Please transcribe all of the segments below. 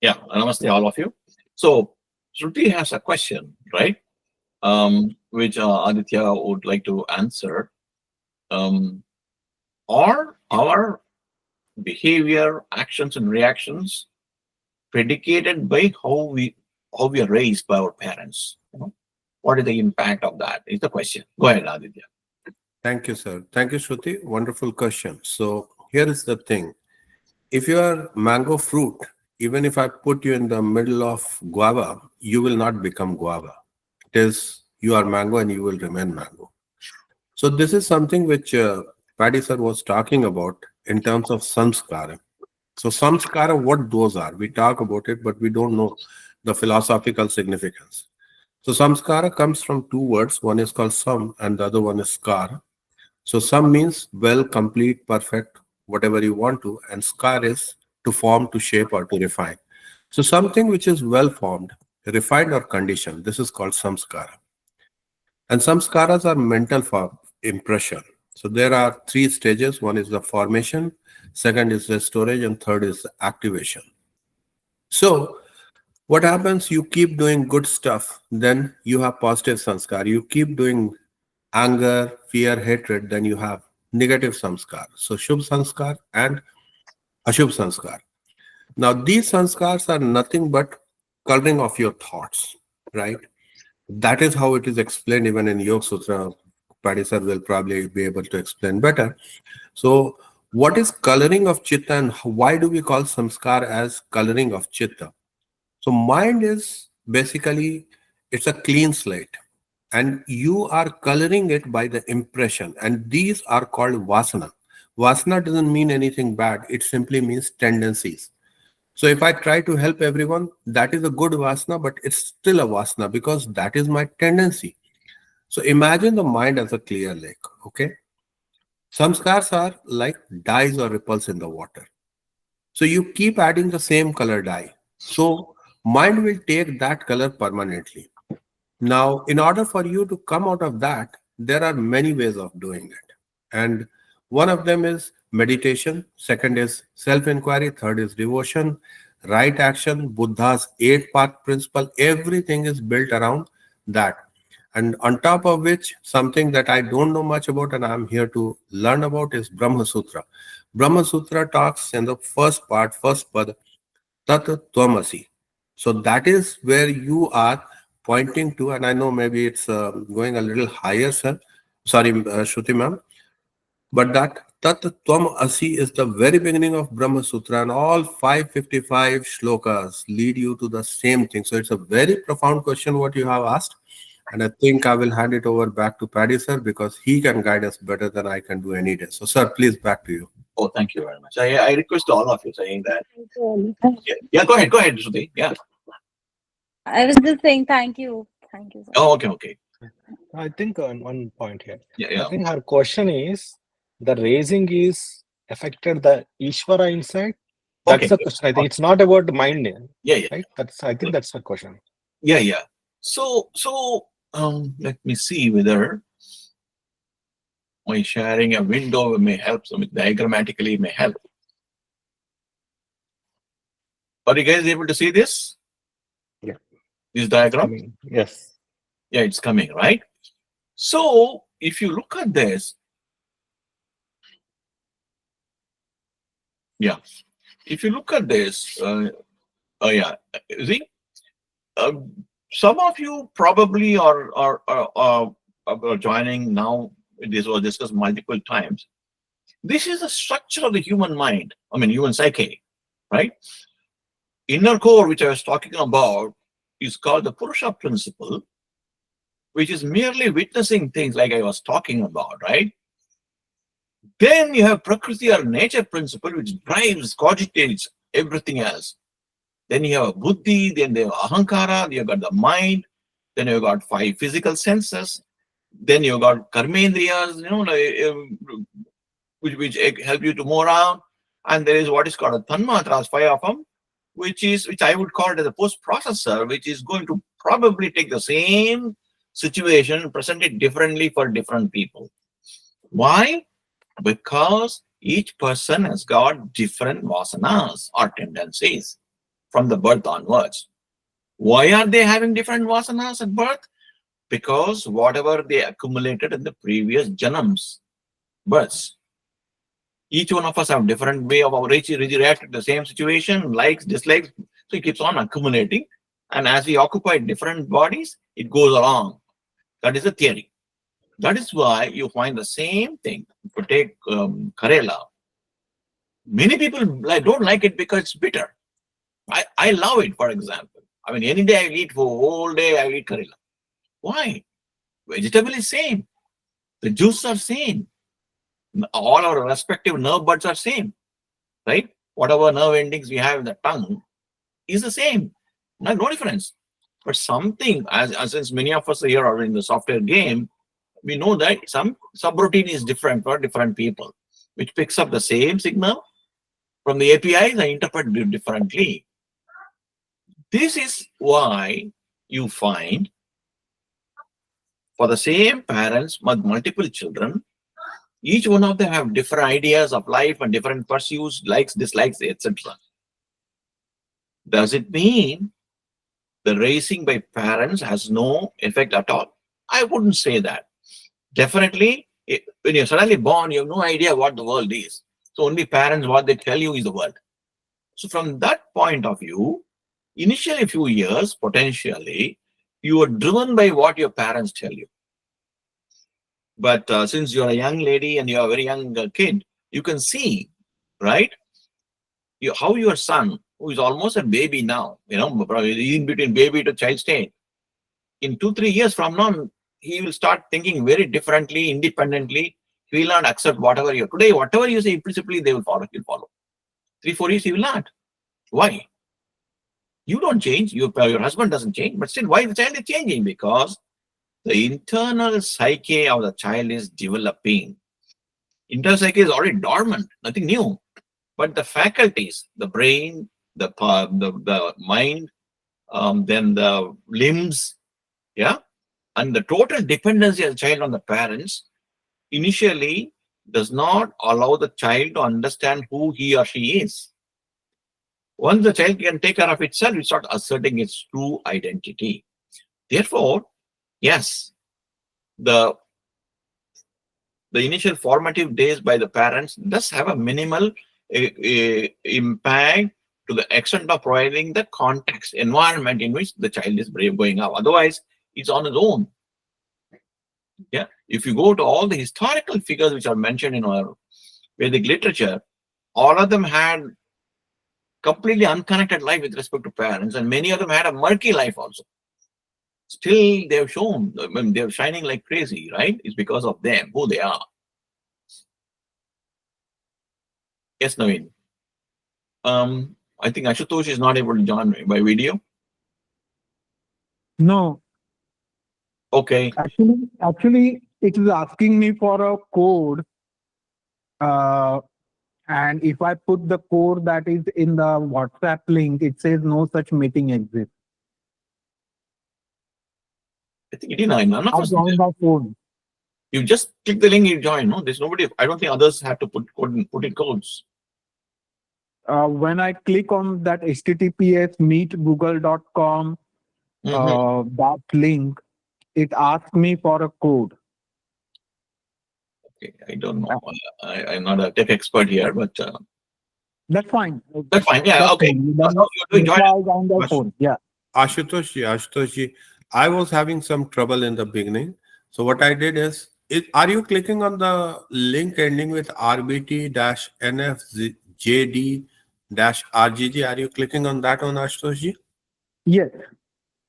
Yeah, namaste, all of you. So, Shruti has a question, right? Which Aditya would like to answer. Um, are our behavior, actions, and reactions predicated by how we are raised by our parents? What is the impact of that? Is the question. Go ahead, Aditya. Thank you, sir. Thank you, Shruti. Wonderful question. So here is the thing. If you are mango fruit, even if I put you in the middle of guava, you will not become guava. It is you are mango and you will remain mango. So this is something which Paddy sir was talking about in terms of samskara. So samskara, what those are? We talk about it, but we don't know the philosophical significance. So samskara comes from two words. One is called sam and the other one is skar. So some means well, complete, perfect, whatever you want to, and skar is to form, to shape, or to refine. So something which is well formed, refined, or conditioned, this is called samskara. And samskaras are mental form impression. So there are three stages. One is the formation, second is the storage, and third is the activation. So what happens? You keep doing good stuff, then you have positive sanskar. You keep doing anger, fear, hatred, then you have negative sanskar. So Shubh sanskar and Ashubh sanskar. Now these sanskars are nothing but coloring of your thoughts, right? That is how it is explained even in Yoga Sutra. Paddy sir will probably be able to explain better. So what is coloring of chitta and why do we call samskar as coloring of chitta? So mind is basically it's a clean slate and you are coloring it by the impression and these are called vasana. Vasana doesn't mean anything bad. It simply means tendencies. So if I try to help everyone, that is a good vasana, but it's still a vasana because that is my tendency. So imagine the mind as a clear lake. Okay. Samskars are like dyes or ripples in the water. So you keep adding the same color dye. So mind will take that color permanently. Now, in order for you to come out of that, there are many ways of doing it. And one of them is meditation, second is self inquiry, third is devotion, right action, Buddha's 8 path principle, everything is built around that. And on top of which, something that I don't know much about and I'm here to learn about is Brahma Sutra. Brahma Sutra talks in the first part, first pad, Tat Tvamasi. So that is where you are pointing to, and I know maybe it's going a little higher, sir. Sorry, Shruti ma'am, but that Tat Tvam Asi is the very beginning of Brahma Sutra, and all 555 shlokas lead you to the same thing. So it's a very profound question what you have asked, and I think I will hand it over back to Paddy sir because he can guide us better than I can do any day. So, sir, please back to you. Oh, thank you very much. I request all of you saying that. Thank you. Yeah, yeah, go ahead, Shruti. Yeah. I was just saying thank you. Thank you, sir. Oh, okay, okay. I think on one point here, Yeah, I yeah. think her question is the raising is affected the Ishvara inside. That's Okay. the question. I think it's not about the mind, Yeah, yeah, right? I think that's the question. yeah, yeah. So, let me see whether my sharing a window may help. So diagrammatically may help. Are you guys able to see this? Yeah. This I diagram? mean, yes. Yeah, it's coming, right? So, if you look at this, yeah, if you look at this, oh yeah, you see, uh, some of you probably are joining now. This was discussed multiple times. This is the structure of the human mind. I mean, human psyche, right? Inner core, which I was talking about, is called the Purusha principle, which is merely witnessing things like I was talking about, right? Then you have Prakriti or nature principle, which drives, cogitates everything else. Then you have Buddhi, then you have Ahankara, you've got the mind, then you've got 5 physical senses, then you've got Karmendriyas, which help you to move around. And there is what is called a Tanmatras, 5 of them, which I would call it as a post-processor, which is going to probably take the same situation and present it differently for different people. Why? Because each person has got different vasanas or tendencies. from the birth onwards. Why are they having different vasanas at birth? Because whatever they accumulated in the previous janams, births. Each one of us have different way of react to the same situation, likes, dislikes. So it keeps on accumulating. And as we occupy different bodies, it goes along. That is a theory. That is why you find the same thing. If you take Karela, many people don't like it because it's bitter. I love it, for example. I mean, any day I eat for a whole day, I eat Karela. Why? Vegetable is same. The juice are same. All our respective nerve buds are same, right? Whatever nerve endings we have in the tongue is the same. No difference. But something, as since many of us here are in the software game, we know that some subroutine is different for different people, which picks up the same signal from the APIs and interpret it differently. This is why you find for the same parents with multiple children, each one of them have different ideas of life and different pursuits, likes, dislikes, etc. Does it mean the raising by parents has no effect at all? I wouldn't say that. Definitely, when you're suddenly born, you have no idea what the world is. So only parents, what they tell you is the world. So from that point of view, initially few years, potentially, you are driven by what your parents tell you. But since you're a young lady and you're a very young kid, you can see, right, how your son, who is almost a baby now, in between baby to child state, in 2-3 years from now, he will start thinking very differently, independently. He will not accept whatever today, whatever you say, implicitly they will follow. He'll follow. 3-4 years he will not. Why? You don't change. Your husband doesn't change. But still, why the child is changing? Because the internal psyche of the child is developing. Internal psyche is already dormant, nothing new. But the faculties, the brain, the mind, then the limbs, and the total dependency of the child on the parents initially does not allow the child to understand who he or she is. Once the child can take care of itself, it starts asserting its true identity. Therefore, yes, the initial formative days by the parents does have a minimal impact to the extent of providing the context, environment in which the child is going up. Otherwise, it's on its own. Yeah. If you go to all the historical figures which are mentioned in our Vedic literature, all of them had completely unconnected life with respect to parents, and many of them had a murky life also. Still, they have shown, they're shining like crazy, right? It's because of them, who they are. Yes, Naveen. I think Ashutosh is not able to join me by video. No, Okay. actually, it is asking me for a code. And if I put the code that is in the WhatsApp link, it says no such meeting exists. I think none of I'll us. join my phone. You just click the link, you join. No, there's nobody. I don't think others have to put in codes. When I click on that https meetgoogle.com that link, it asks me for a code. Okay, I don't know. I'm not a tech expert here, but That's fine. that's fine. Yeah, That's okay. fine. That's how you're doing. Join. On the phone. Yeah. Ashutoshi, I was having some trouble in the beginning. So what I did is, are you clicking on the link ending with RBT-NFJD-RGG? Are you clicking on that one, Ashutoshi? Yes.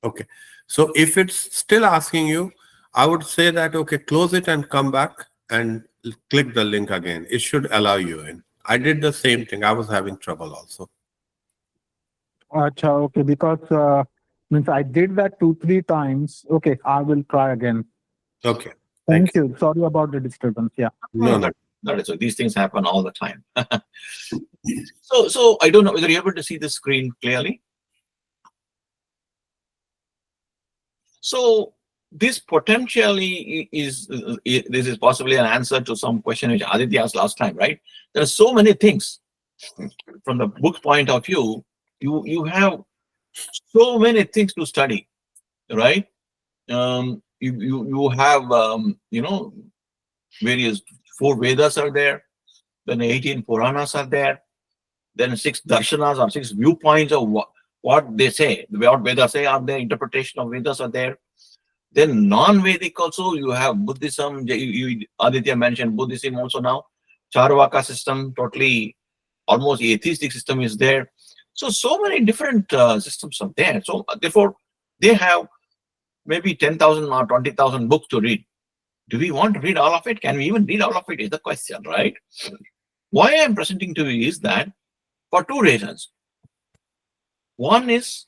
Okay. So if it's still asking you, I would say that, okay, close it and come back and click the link again. It should allow you in. I did the same thing. I was having trouble also. Acha, okay, because means I did that 2-3 times. Okay, I will try again. Okay. Thank you. Sorry about the disturbance. Yeah. No. That is so. These things happen all the time. So I don't know whether you're able to see the screen clearly. So this potentially is possibly an answer to some question which Aditya asked last time, right? There are so many things from the book point of view. You have so many things to study, right? You have various 4 Vedas are there, then 18 Puranas are there, then 6 darshanas or 6 viewpoints of what they say, what Vedas say are there, interpretation of Vedas are there. Then non-Vedic also, you have Buddhism. Aditya mentioned Buddhism also now. Charvaka system, totally almost atheistic system is there. So many different systems are there. So therefore, they have maybe 10,000 or 20,000 books to read. Do we want to read all of it? Can we even read all of it is the question, right? Why I'm presenting to you is that for 2 reasons. One is,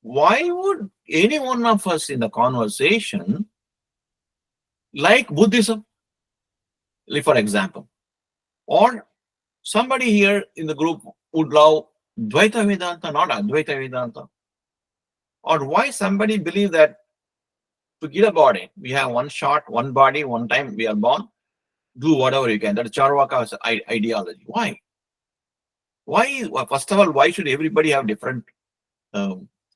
why would any one of us in the conversation like Buddhism, like for example, or somebody here in the group would love Dvaita Vedanta, not Advaita Vedanta, or why somebody believe that forget about it, we have one shot, one body, one time we are born, do whatever you can. That's Charvaka's ideology. Why? Well, first of all, why should everybody have different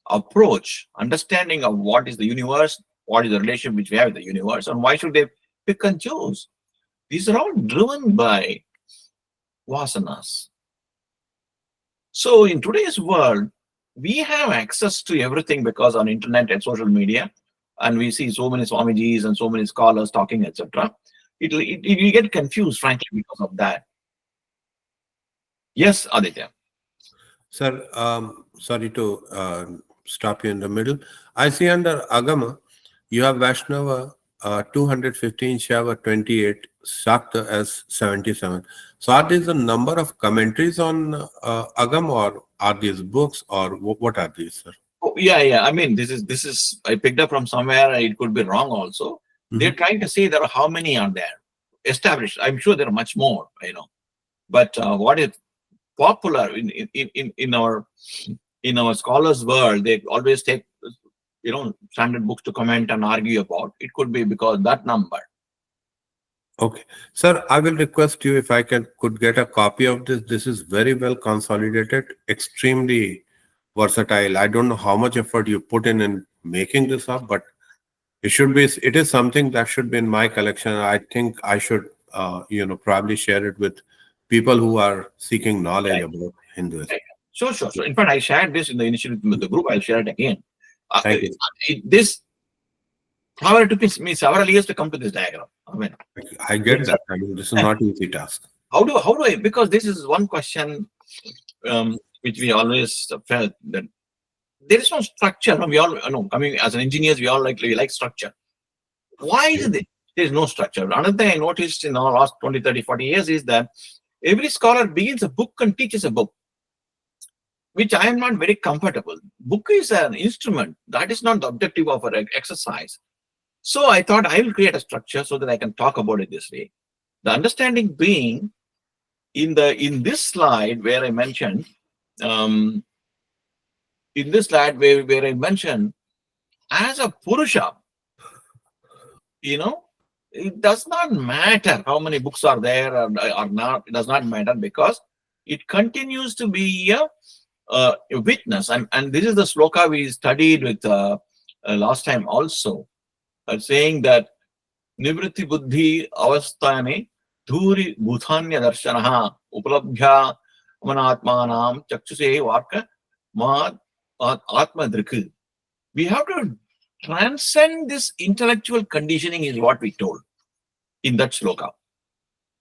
approach, understanding of what is the universe, what is the relation which we have with the universe, and why should they pick and choose? These are all driven by vasanas. So in today's world, we have access to everything because on internet and social media, and we see so many Swamijis and so many scholars talking, etc. You get confused, frankly, because of that. Yes, Aditya. Sir, sorry to stop you in the middle. I see under Agama, you have Vaishnava 215, Shaiva 28, Shakta as 77. So are these the number of commentaries on Agama, or are these books, or what are these, sir? Oh, yeah. I mean, this is I picked up from somewhere. It could be wrong also. They're trying to say there are how many are there established. I'm sure there are much more, But what is popular in our scholars' world, they always take standard books to comment and argue about. It could be because that number. Okay, sir, I will request you if I could get a copy of this. This is very well consolidated, extremely versatile. I don't know how much effort you put in making this up, but it is something that should be in my collection. I think I should probably share it with people who are seeking knowledge about Hinduism. Sure. In fact, I shared this in the initial with the group. I'll share it again. Thank you. However, it took me several years to come to this diagram. I mean, I get that. I mean, this is not an easy task. How do I? Because this is one question which we always felt that there is no structure. We all know. As an engineers, we like structure. Why is it there is no structure? Another thing I noticed in the last 20, 30, 40 years is that every scholar begins a book and teaches a book, which I am not very comfortable. Book is an instrument. That is not the objective of an exercise. So I thought I will create a structure so that I can talk about it this way. The understanding being in this slide where I mentioned, where I mentioned, as a Purusha, it does not matter how many books are there or not. It does not matter because it continues to be a witness. And this is the sloka we studied with last time also, saying that Nivritti Buddhi Avasthane Dhuri Bhutanya Darshanaha Upalabhya Manatmanam Chakshuse Varka Mad Atma Drikil. We have to transcend this intellectual conditioning, is what we told in that sloka.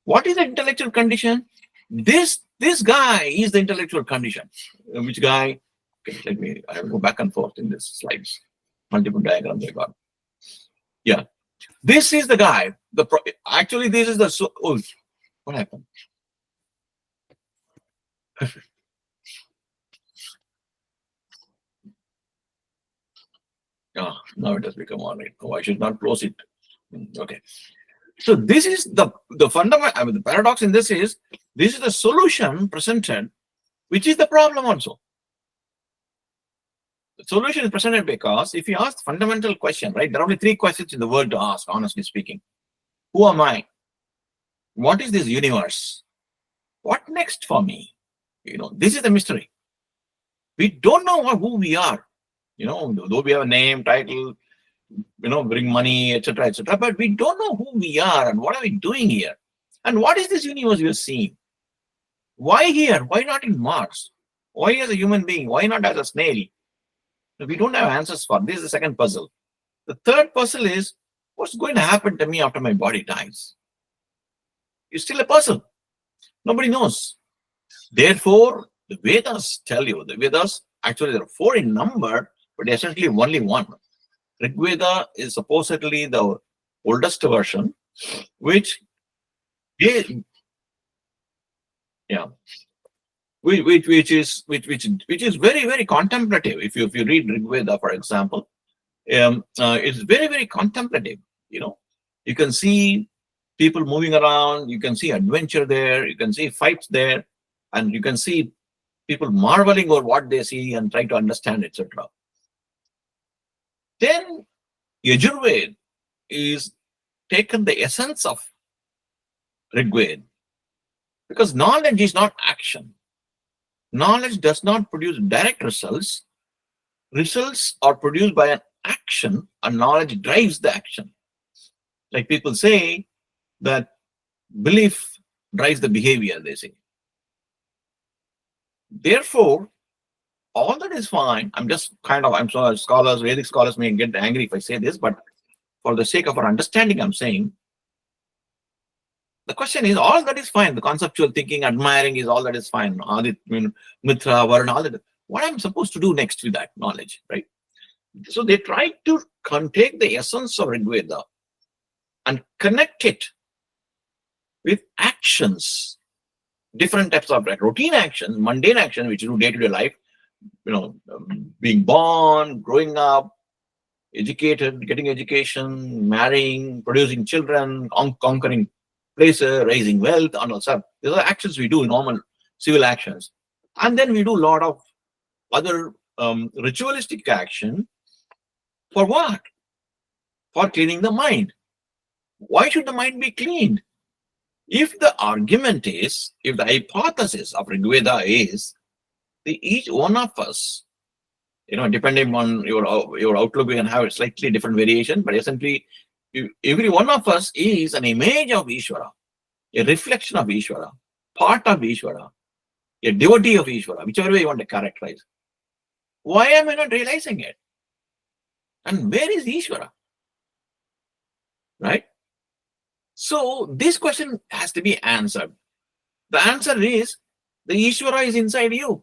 What is the intellectual condition? This guy is the intellectual condition. Which guy? Okay, I will go back and forth in this slides. Multiple diagrams I got. Yeah. This is the guy. Actually, this is the what happened? Now it has become all right. Oh, I should not close it. Okay. So this is the fundamental. The paradox in this is the solution presented, which is the problem also. The solution is presented because if you ask the fundamental question, right, there are only 3 questions in the world to ask, honestly speaking. Who am I? What is this universe? What next for me? This is the mystery. We don't know who we are. Though we have a name, title, bring money, etc., etc., but we don't know who we are and what are we doing here. And what is this universe we are seeing? Why here? Why not in Mars? Why as a human being? Why not as a snail? We don't have answers for. This is the second puzzle. The third puzzle is, what's going to happen to me after my body dies? It's still a puzzle. Nobody knows. Therefore, the Vedas tell you, the Vedas, actually there are 4 in number, but essentially only one. Rig Veda is supposedly the oldest version, which is, which is very, very contemplative. If you read Rig Veda, for example, it's very, very contemplative. You can see people moving around, you can see adventure there, you can see fights there, and you can see people marveling over what they see and trying to understand, etc. Then Yajurveda is taken the essence of Rig Veda, because knowledge is not action. Knowledge does not produce direct results. Results are produced by an action, and knowledge drives the action. Like people say that belief drives the behavior, they say. Therefore, all that is fine. I'm sorry, scholars, Vedic scholars may get angry if I say this, but for the sake of our understanding, I'm saying the question is, all that is fine. The conceptual thinking, admiring is all that is fine. Aditya, Mitra, Varna, all that. What I'm supposed to do next with that knowledge, right? So they try to take the essence of Rig Veda and connect it with actions, different types of routine actions, mundane actions, which you do day-to-day life, being born, growing up, educated, getting education, marrying, producing children, conquering places, raising wealth, and all stuff. These are actions we do, normal civil actions. And then we do a lot of other ritualistic action. For what? For cleaning the mind. Why should the mind be cleaned? If the hypothesis of Rig Veda is each one of us, depending on your outlook, we can have a slightly different variation, but essentially, every one of us is an image of Ishvara, a reflection of Ishvara, part of Ishvara, a devotee of Ishvara, whichever way you want to characterize. Why am I not realizing it? And where is Ishvara? Right? So this question has to be answered. The answer is, the Ishvara is inside you.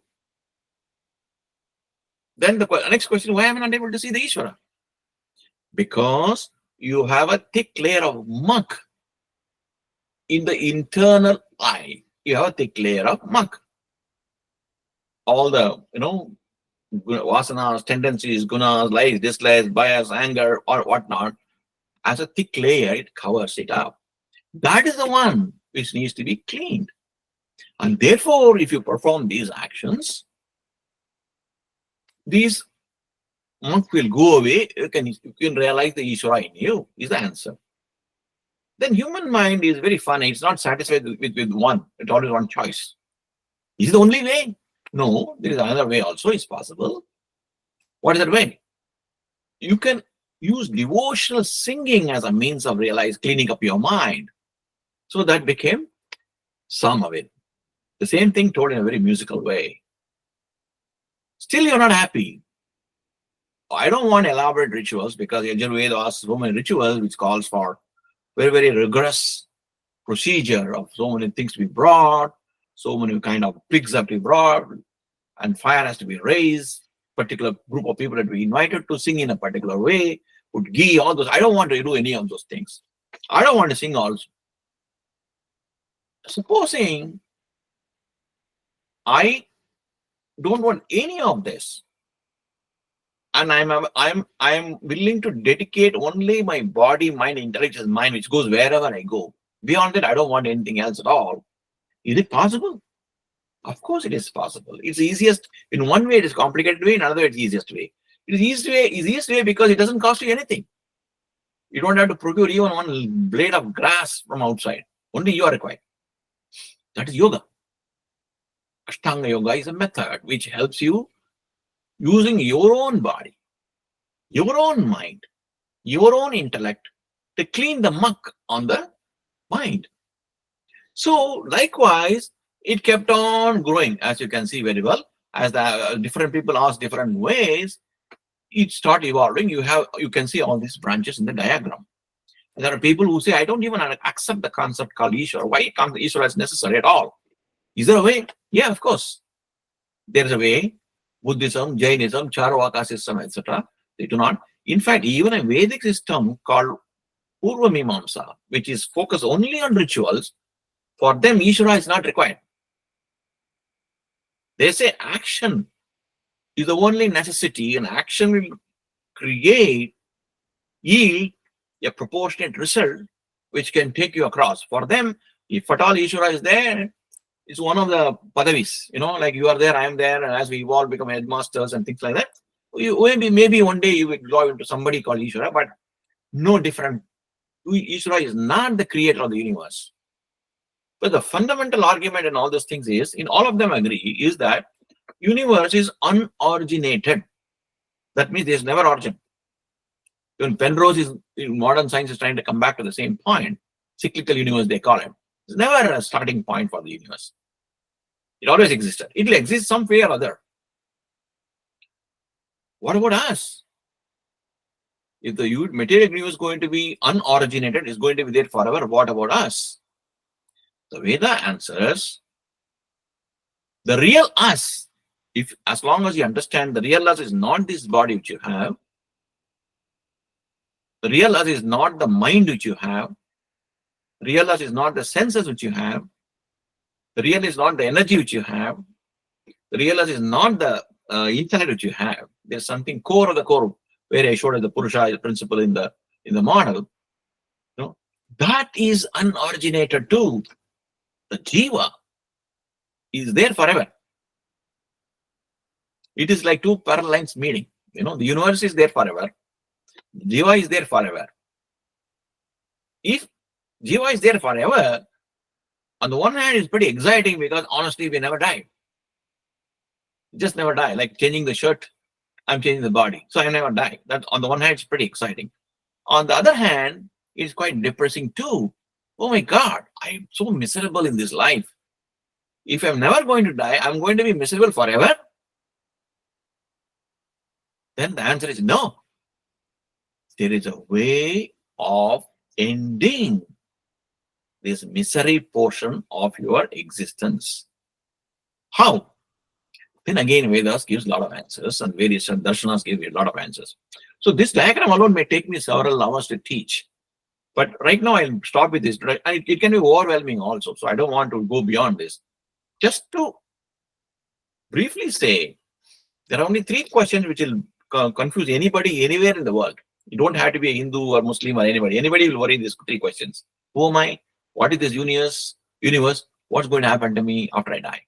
Then the next question, why am I not able to see the Ishvara? Because you have a thick layer of muck in the internal eye. You have a thick layer of muck. All the, vasanas, tendencies, gunas, likes, dislikes, bias, anger, or whatnot, as a thick layer, it covers it up. That is the one which needs to be cleaned. And therefore, if you perform these actions, these muck will go away. You can realize the Ishvara in you, is the answer. Then human mind is very funny. It's not satisfied with one. It's always one choice. Is it the only way? No, there is another way also. It's possible. What is that way? You can use devotional singing as a means of cleaning up your mind. So that became some of it. The same thing told in a very musical way. Still, you're not happy. I don't want elaborate rituals, because Yajurveda has so many rituals which calls for very, very rigorous procedure of so many things to be brought, so many kind of pigs have to be brought, and fire has to be raised, particular group of people that we invited to sing in a particular way, put ghee, all those. I don't want to do any of those things. I don't want to sing also. Supposing I don't want any of this, and I'm willing to dedicate only my body, mind, intelligence, mind, which goes wherever I go. Beyond that, I don't want anything else at all. Is it possible? Of course it is possible. It's easiest. In one way, it is complicated way. In another way, it's easiest way. It is easiest way because it doesn't cost you anything. You don't have to procure even one blade of grass from outside. Only you are required. That is yoga. Ashtanga yoga is a method which helps you using your own body, your own mind, your own intellect to clean the muck on the mind. So likewise, it kept on growing, as you can see very well. As the different people ask different ways, it start evolving. You can see all these branches in the diagram. There are people who say, I don't even accept the concept called Ishvara. Why Ishvara is necessary at all? Is there a way? Yeah, of course. There is a way. Buddhism, Jainism, Charvaka system, etc. They do not. In fact, even a Vedic system called Purva Mimamsa, which is focused only on rituals, for them, Ishvara is not required. They say action is the only necessity, and action will yield a proportionate result which can take you across. For them, if at all Ishvara is there, it's one of the padavis, like you are there, I am there, and as we evolve, become headmasters and things like that. Maybe one day you will go into somebody called Ishvara, but no different. Ishvara is not the creator of the universe. But the fundamental argument in all those things is, in all of them agree, is that universe is unoriginated. That means there's never origin. Even Penrose is, in modern science, is trying to come back to the same point. Cyclical universe, they call it. There's never a starting point for the universe. It always existed. It will exist some way or other. What about us? If the material universe is going to be unoriginated, is going to be there forever, what about us? The Veda answers, the real us, as long as you understand the real us is not this body which you have, the real us is not the mind which you have, the real us is not the senses which you have, the real is not the energy which you have, the real us is not the intellect which you have. There's something core of the core, where I showed the Purusha principle in the model. That is unoriginated too. The Jiva is there forever. It is like two parallel lines meeting. The universe is there forever. Jiva is there forever. If Jiva is there forever, on the one hand, it's pretty exciting because honestly, we never die. We just never die. Like changing the shirt, I'm changing the body. So I never die. That on the one hand, it's pretty exciting. On the other hand, it's quite depressing too. Oh my God, I'm so miserable in this life. If I'm never going to die, I'm going to be miserable forever? Then the answer is no. There is a way of ending this misery portion of your existence. How? Then again, Vedas gives a lot of answers, and various darshanas give a lot of answers. So this diagram alone may take me several hours to teach. But right now, I'll stop with this. It can be overwhelming also, so I don't want to go beyond this. Just to briefly say, there are only three questions which will confuse anybody anywhere in the world. You don't have to be a Hindu or Muslim or anybody. Anybody will worry these three questions. Who am I? What is this universe? What's going to happen to me after I die?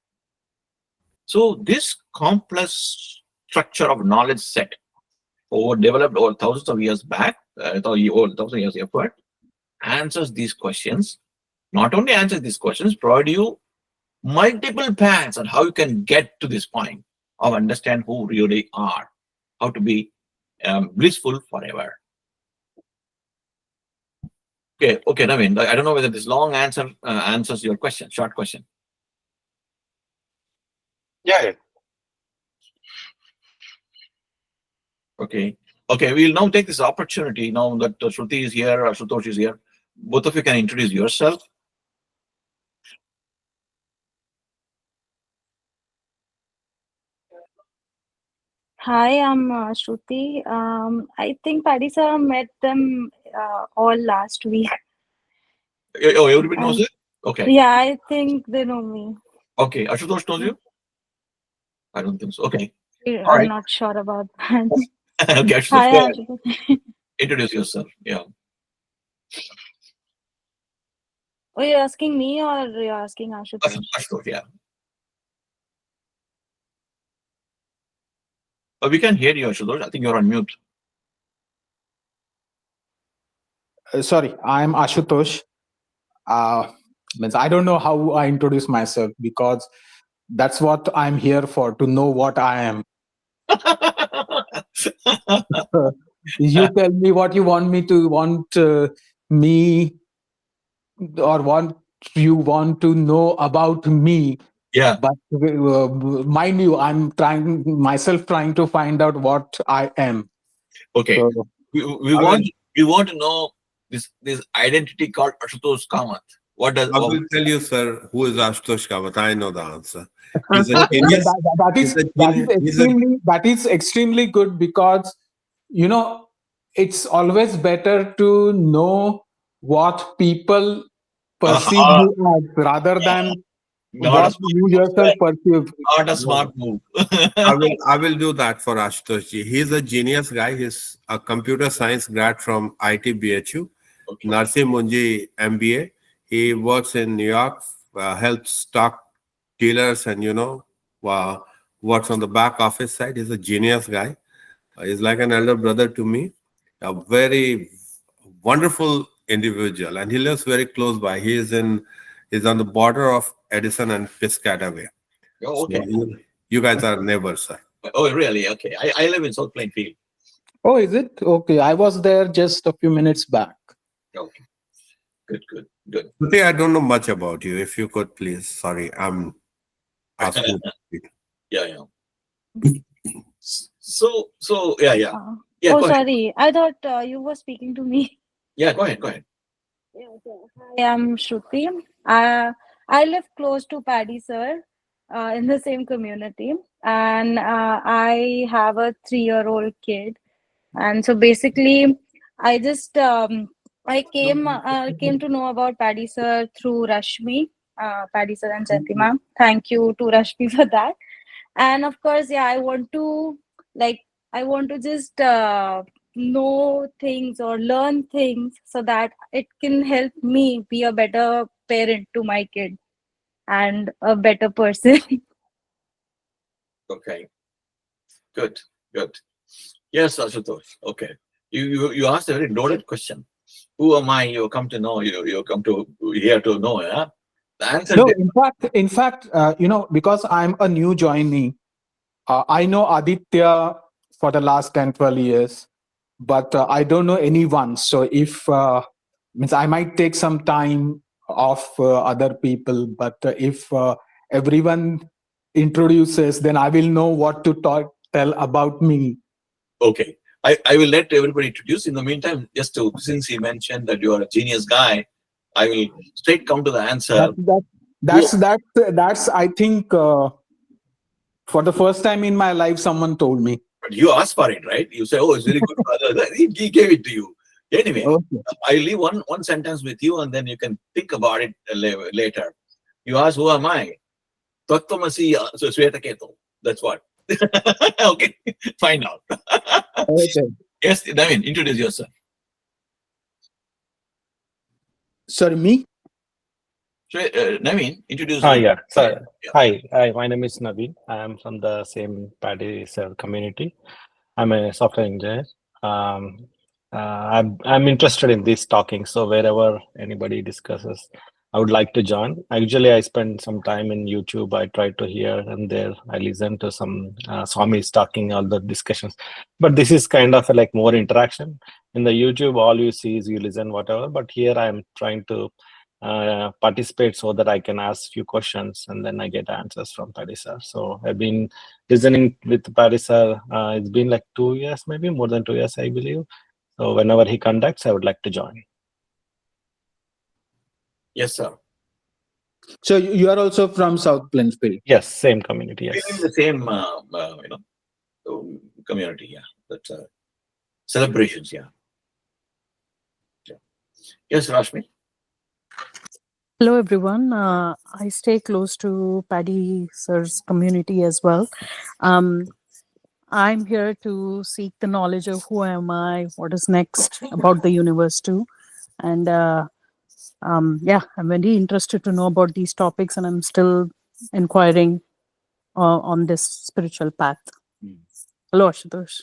So this complex structure of knowledge set developed over thousands of years back, over thousands of years effort, answers these questions. Not only answers these questions, provide you multiple paths on how you can get to this point of understand who really are, how to be blissful forever. Okay, Naveen, I don't know whether this long answer answers your question, short question. Yeah. Okay, we'll now take this opportunity, now that Shruti is here or Sutosh is here, both of you can introduce yourself. Hi, I'm Shruti. I think Paddy sir met them all last week. Oh, everybody knows it? Okay. Yeah, I think they know me. Okay, Ashutosh knows you? I don't think so. Okay. I'm right. not sure about that. Okay, Ashutosh, Hi, go ahead. Ashutosh. Introduce yourself. Yeah. Oh, you're asking me or you're asking Ashutosh? Ashutosh, yeah. We can hear you, Ashutosh. I think you're on mute. Sorry, I'm Ashutosh. I don't know how I introduce myself because that's what I'm here for, to know what I am. You tell me what you want me to me, or you want to know about me. Yeah. But mind you, I'm trying to find out what I am. Okay. So, We I want to know this identity called Ashutosh Kamath. What does? I will tell you, sir, who is Ashutosh Kamath. I know the answer. He's a that genius. that is extremely good, because it's always better to know what people perceive Aha. you as, rather than Not a what smart you move. yourself perceive. Not a smart move. I will do that for Ashutosh ji. He's a genius guy. He's a computer science grad from ITBHU. Okay. Narsi Munji MBA. He works in New York, helps stock dealers, and works on the back office side. He's a genius guy. He's like an elder brother to me. A very wonderful individual, and he lives very close by. He's on the border of Edison and Piscataway. Oh, okay. So you guys are neighbors, sir. Oh, really? Okay. I live in South Plainfield. Oh, is it? Okay. I was there just a few minutes back. Okay. Good. Shruti, I don't know much about you. If you could please, sorry, I'm asking. Yeah. So yeah. Yeah. Oh, Go ahead. sorry. I thought you were speaking to me. Yeah, go ahead. Yeah, okay. Hi, I'm Shruti. I live close to Paddy sir, in the same community, and I have a 3-year-old kid. And so basically, I just I came to know about Paddy sir through Rashmi, Paddy sir and Janti ma'am. Thank you to Rashmi for that. And of course, yeah, I want to just know things or learn things so that it can help me be a better parent to my kid and a better person. Okay. Good. Yes, Ashutosh. Okay. You asked a very loaded question. Who am I? You come to know. You come to here to know. Yeah. The answer. No, in fact, because I'm a new joinee, I know Aditya for the last 10-12 years, but I don't know anyone. So if means I might take some time off other people, but if everyone introduces, then I will know what to tell about me. Okay. I will let everybody introduce. In the meantime, since he mentioned that you are a genius guy, I will straight come to the answer. That's I think for the first time in my life, someone told me. But you asked for it, right? You say, "Oh, it's very good, brother." He gave it to you. Anyway, Okay. I'll leave one sentence with you, and then you can think about it later. You ask, "Who am I?" Tattvamasi Swetaketu. That's what. Okay, find out. Okay. Yes, Naveen, introduce yourself. Sorry, me? Naveen, introduce Yeah. yourself. So, Yeah. hi. My name is Naveen. I am from the same Paddy Sir community. I'm a software engineer. I'm interested in this talking. So wherever anybody discusses, I would like to join. Usually, I spend some time in YouTube. I try to hear and there I listen to some Swamis talking all the discussions. But this is kind of like more interaction. In the YouTube, all you see is you listen whatever. But here I'm trying to participate so that I can ask few questions and then I get answers from Paddy sir. So I've been listening with Paddy sir. It's been like 2 years, maybe more than 2 years, I believe. So whenever he conducts, I would like to join. Yes, sir. So you are also from South Plainfield? Yes, same community. We're in Yes. the same community. Yeah, that's celebrations. Yeah. Yes, Rashmi. Hello, everyone. I stay close to Paddy sir's community as well. I'm here to seek the knowledge of who am I, what is next about the universe too. And I'm very interested to know about these topics, and I'm still inquiring on this spiritual path. Hello, Ashutosh.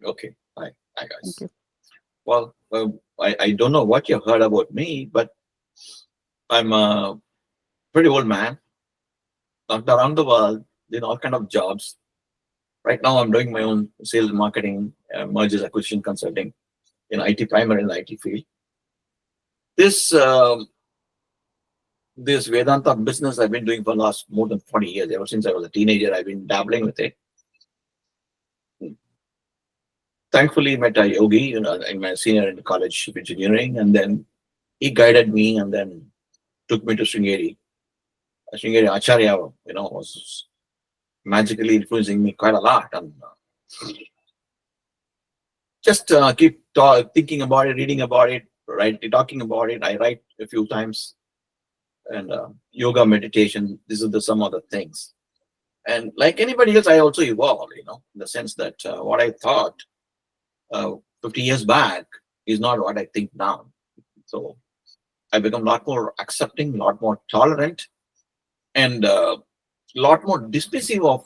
Okay. Hi, guys. Thank you. Well, I don't know what you heard about me, but I'm a pretty old man, knocked around the world, did all kind of jobs. Right now, I'm doing my own sales, marketing, mergers, acquisition, consulting in IT, primarily in the IT field. This Vedanta business I've been doing for the last more than 40 years. Ever since I was a teenager, I've been dabbling with it. Thankfully, met a yogi, in my senior in college of engineering, and then he guided me and then took me to Sringeri. Sringeri Acharya, was magically influencing me quite a lot. And just keep thinking about it, reading about it, talking about it. I write a few times. And yoga, meditation, these are some of the things. And like anybody else, I also evolve, in the sense that what I thought 50 years back is not what I think now. So I become a lot more accepting, a lot more tolerant, and a lot more dismissive of,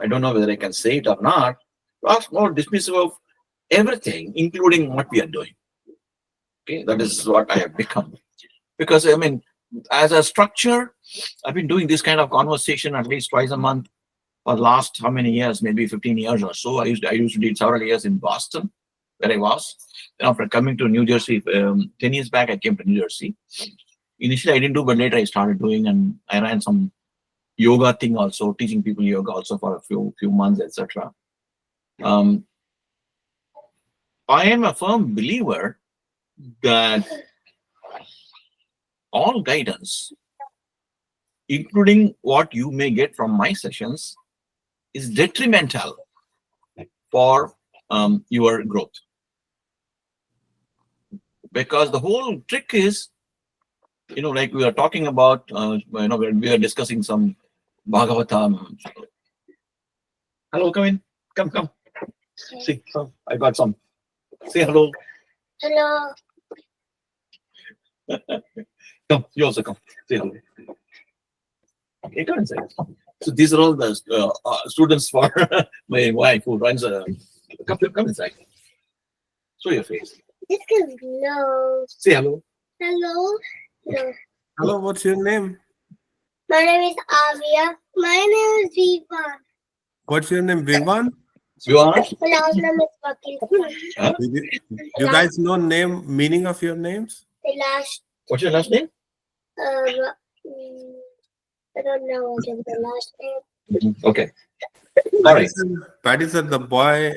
I don't know whether I can say it or not, a lot more dismissive of everything, including what we are doing. Okay, that is what I have become. Because, as a structure, I've been doing this kind of conversation at least twice a month for the last how many years, maybe 15 years or so. I used to do it several years in Boston, where I was. Then after coming to New Jersey, 10 years back, I came to New Jersey. Initially, I didn't do, but later I started doing, and I ran some yoga thing also, teaching people yoga also for a few months, etc. I am a firm believer that all guidance, including what you may get from my sessions, is detrimental for your growth. Because the whole trick is, like we are talking about, when we are discussing some Bhagavatam. Hello, come in. Come. See, I got some. Say hello. Hello. Come, you also come. Say hello. Okay, come inside. So these are all the students for my wife who runs a. Come inside. Show your face. Hello. Say hello. Hello. Hello. Hello, what's your name? My name is Avia. My name is Vivan. What's your name, Vivan? You are? My last name is Vakil. Huh? You guys know meaning of your names? The last, What's your last name? I don't know what is the last name. Okay. All right. Patty said the boy,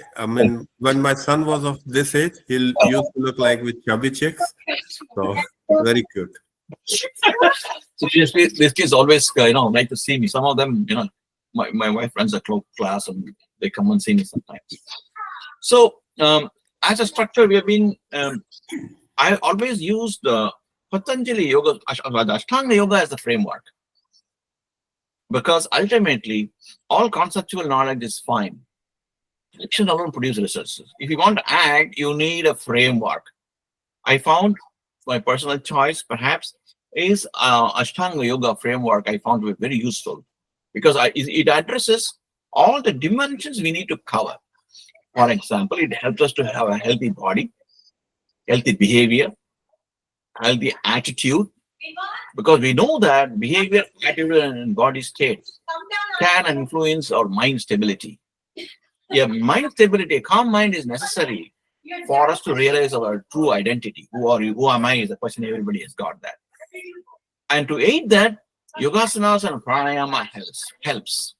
when my son was of this age, he used to look like with chubby chicks. So, very cute. So these kids always, like to see me. Some of them, my wife runs a class and they come and see me sometimes. So, as a structure, we have been, I always used the Patanjali Yoga, Ashtanga Yoga as the framework. Because ultimately, all conceptual knowledge is fine. Action alone produces results. If you want to act, you need a framework. I found my personal choice, perhaps, is Ashtanga Yoga framework. I found to be very useful because it addresses all the dimensions we need to cover. For example, it helps us to have a healthy body, healthy behavior, healthy attitude, because we know that behavior, attitude, and body state can influence our mind stability. Yeah, mind stability, a calm mind is necessary for us to realize our true identity. Who are you? Who am I? Is a question everybody has got that. And to aid that, yogasanas and pranayama helps.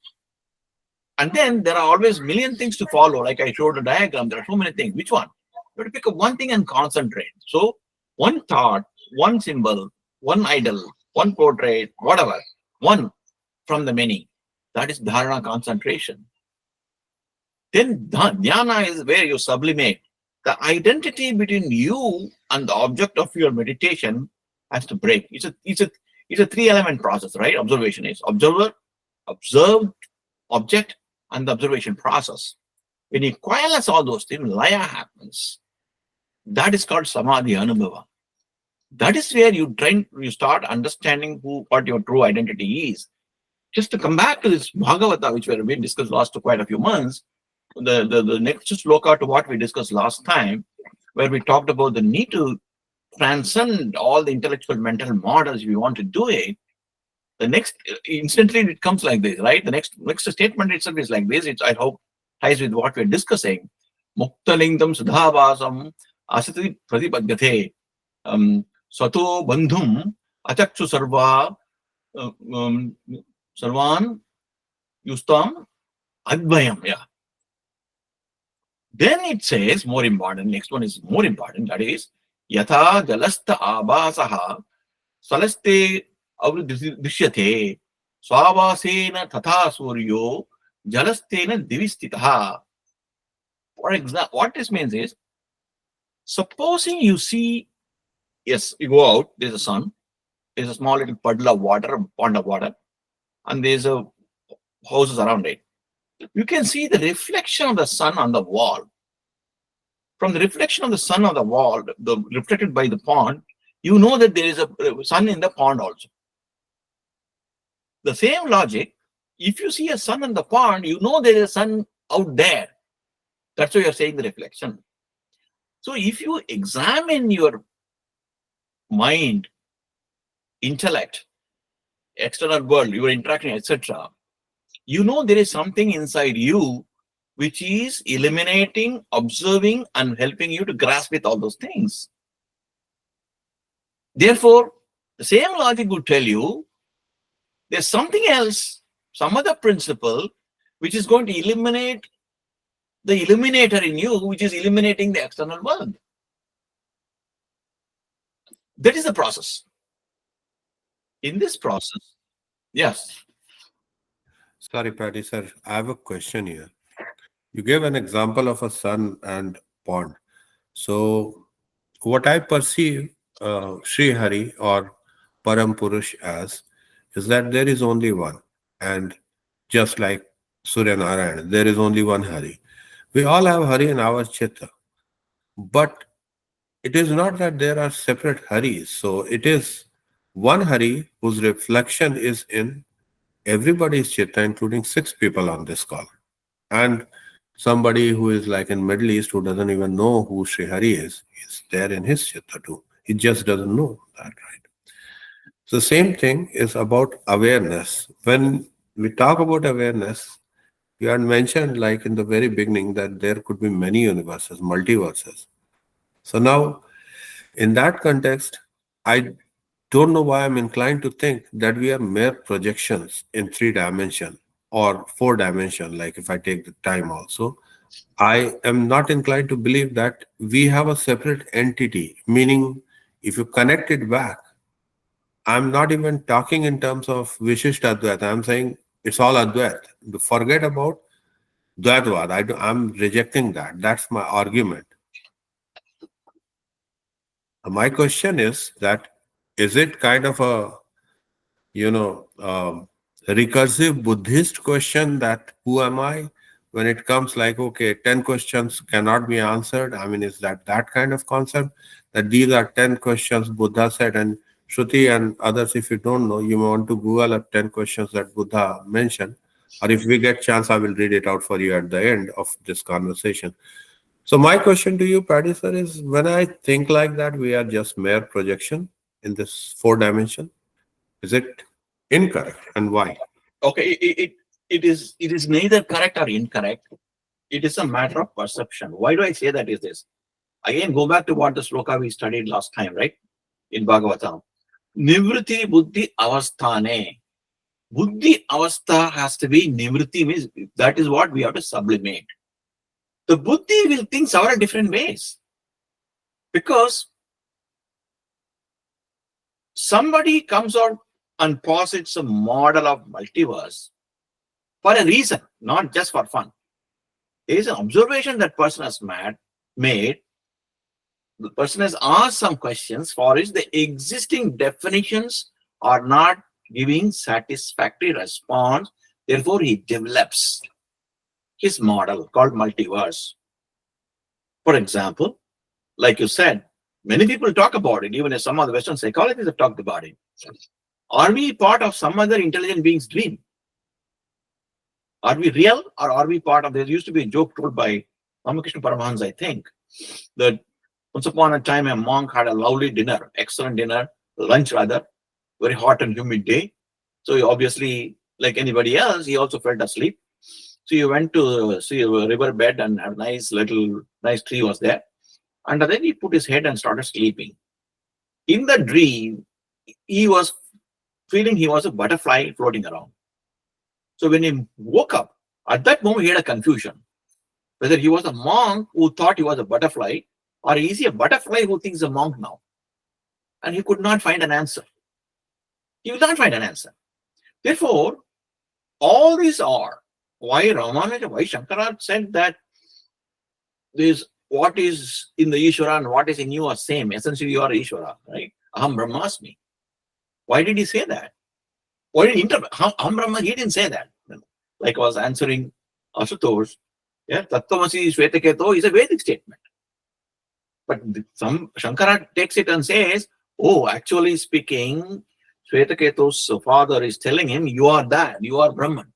And then there are always a million things to follow. Like I showed a diagram, there are so many things. Which one? You have to pick up one thing and concentrate. So one thought, one symbol, one idol, one portrait, whatever, one from the many. That is dharana, concentration. Then dhyana is where you sublimate. The identity between you and the object of your meditation has to break. It's a three-element process, right? Observation is observer, observed, object, and the observation process. When you coalesce all those things, laya happens. That is called samadhi anubhava. That is where you start understanding what your true identity is. Just to come back to this Bhagavata, which we discussed last quite a few months, the next sloka to what we discussed last time, where we talked about the need to transcend all the intellectual mental models if you want to do it. The next, instantly it comes like this, right? The next statement itself is like this. It's, I hope, ties with what we're discussing. Muktalingam sudhavasam asati pratipadyate sato bandhum achakchu sarvan yustam advayam. Yeah. Then it says, more important, next one is more important, that is, yatha jalasta abasaha salaste avridishyate swavasena tatha suryo jalastena divistitaha. For example, what this means is, supposing you see, yes, you go out, there's a sun, there's a small little puddle of water, a pond of water, and there's a houses around it. You can see the reflection of the sun on the wall. From the reflection of the sun on the wall, reflected by the pond, you know that there is a sun in the pond also. The same logic, if you see a sun in the pond, you know there is a sun out there. That's why you're saying the reflection. So if you examine your mind, intellect, external world, your interaction, etc., you know there is something inside you which is eliminating, observing, and helping you to grasp with all those things. Therefore, the same logic would tell you there's something else, some other principle, which is going to eliminate the eliminator in you, which is eliminating the external world. That is the process. In this process, yes. Sorry, Patty, sir. I have a question here. You gave an example of a sun and pond. So, what I perceive Sri Hari or Param Purush as is that there is only one. And just like Surya Narayana, there is only one Hari. We all have Hari in our Chitta. But it is not that there are separate Haris. So, it is one Hari whose reflection is in everybody's Chitta, including 6 people on this call. And somebody who is like in Middle East who doesn't even know who Sri Hari is there in his Chitta too. He just doesn't know that, right? So the same thing is about awareness. When we talk about awareness, you had mentioned like in the very beginning that there could be many universes, multiverses. So now in that context, I don't know why I'm inclined to think that we are mere projections in 3 dimensions or 4 dimensions, like if I take the time also. I am not inclined to believe that we have a separate entity, meaning if you connect it back, I'm not even talking in terms of Vishishta Advaita. I'm saying it's all Advaita. Forget about Dvaitavad. I'm rejecting that. That's my argument. My question is that, is it kind of a, recursive Buddhist question that who am I? When it comes like, okay, 10 questions cannot be answered. I mean, is that kind of concept? That these are 10 questions Buddha said, and Shruti and others, if you don't know, you may want to Google up 10 questions that Buddha mentioned. Or if we get chance, I will read it out for you at the end of this conversation. So my question to you, Paddy sir, is when I think like that, we are just mere projection in this 4 dimension. Is it incorrect, and why? Okay, it is neither correct or incorrect. It is a matter of perception. Why do I say that is this? Again, go back to what the sloka we studied last time, right? In Bhagavatam. Nivritti buddhi avasthane. Buddhi avastha has to be nivritti, means that is what we have to sublimate. The buddhi will think several different ways. Because somebody comes out and posits a model of multiverse for a reason, not just for fun. There is an observation that person has made. The person has asked some questions for which the existing definitions are not giving satisfactory response. Therefore, he develops his model called multiverse. For example, like you said, many people talk about it, even as some of the Western psychologists have talked about it. Are we part of some other intelligent being's dream? Are we real, or are we part of, there used to be a joke told by Ramakrishna Paramahansa, I think, that once upon a time a monk had a lovely dinner, excellent dinner, lunch rather, very hot and humid day. So obviously, like anybody else, he also felt asleep. So he went to see a river bed, and a nice tree was there. And then he put his head and started sleeping. In the dream, he was feeling he was a butterfly floating around. So when he woke up, at that moment he had a confusion whether he was a monk who thought he was a butterfly, or is he a butterfly who thinks a monk now? And he could not find an answer. He will not find an answer. Therefore, all these are why Ramanuja, why Shankara said that this what is in the Ishvara and what is in you are same. Essentially, you are Ishvara, right? Aham Brahmasmi. Why did he say that? Why did he interpret? Aham Brahma, he didn't say that. Like I was answering Ashutosh, yeah, Tattvamasi Shvetaketo is a Vedic statement. But some Shankara takes it and says, oh, actually speaking, Shvetaketo's father is telling him, you are that, you are Brahman.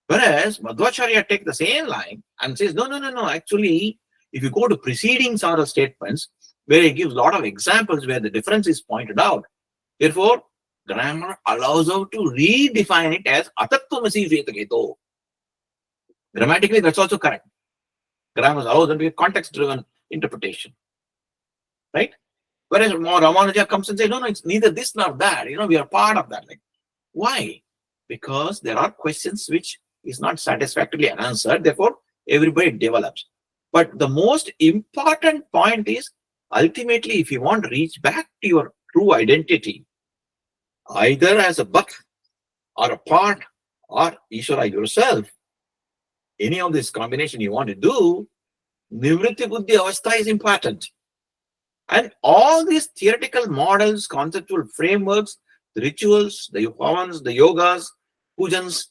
Whereas Madhvacharya takes the same line and says, no. Actually, if you go to preceding Sara statements, where he gives a lot of examples where the difference is pointed out, therefore, grammar allows us to redefine it as Atattvamasi Shvetaketo. Grammatically, that's also correct. Grammar allows them to be context-driven interpretation. Right? Whereas Ramanuja comes and says, no, it's neither this nor that. We are part of that. Like, why? Because there are questions which is not satisfactorily answered. Therefore, everybody develops. But the most important point is, ultimately, if you want to reach back to your true identity, either as a Bhakt or a part or Ishvara yourself, any of this combination you want to do, Nivritti Buddhi Avastha is important. And all these theoretical models, conceptual frameworks, the rituals, the havans, the yogas, pujans,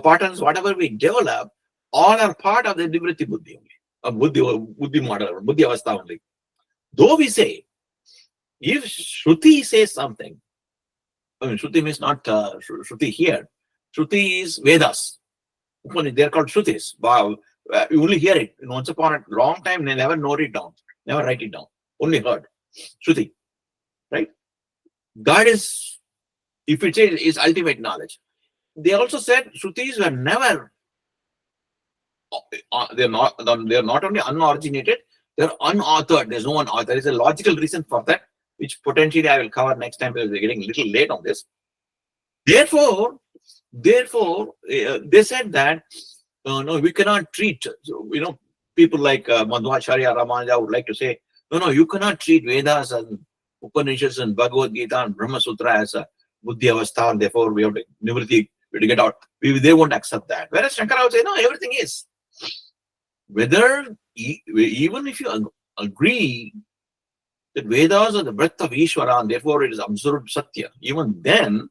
patterns, whatever we develop, all are part of the Nivritti Buddhi only, Buddhi model, Buddhi Avastha only. Though we say, if Shruti says something, Shruti means not Shruti here. Shruti is Vedas. They're called Shrutis. Wow. You only hear it. Once upon a long time, they never note it down, never write it down. Only heard. Shruti. Right? God is, if it is ultimate knowledge. They also said Shrutis were never, they're not only unoriginated, they're unauthored. There's no one author. There is a logical reason for that, which potentially I will cover next time because we're getting a little late on this. Therefore, they said that no, we cannot treat, people like Madhvacharya, Ramanuja would like to say, no, you cannot treat Vedas and Upanishads and Bhagavad Gita and Brahma Sutra as a Buddhi Avastha, and therefore we have to Nivritti, we have to get out. They won't accept that. Whereas Shankara would say, no, everything is. Whether, even if you agree that Vedas are the breath of Ishvara and therefore it is absolute Satya, even then,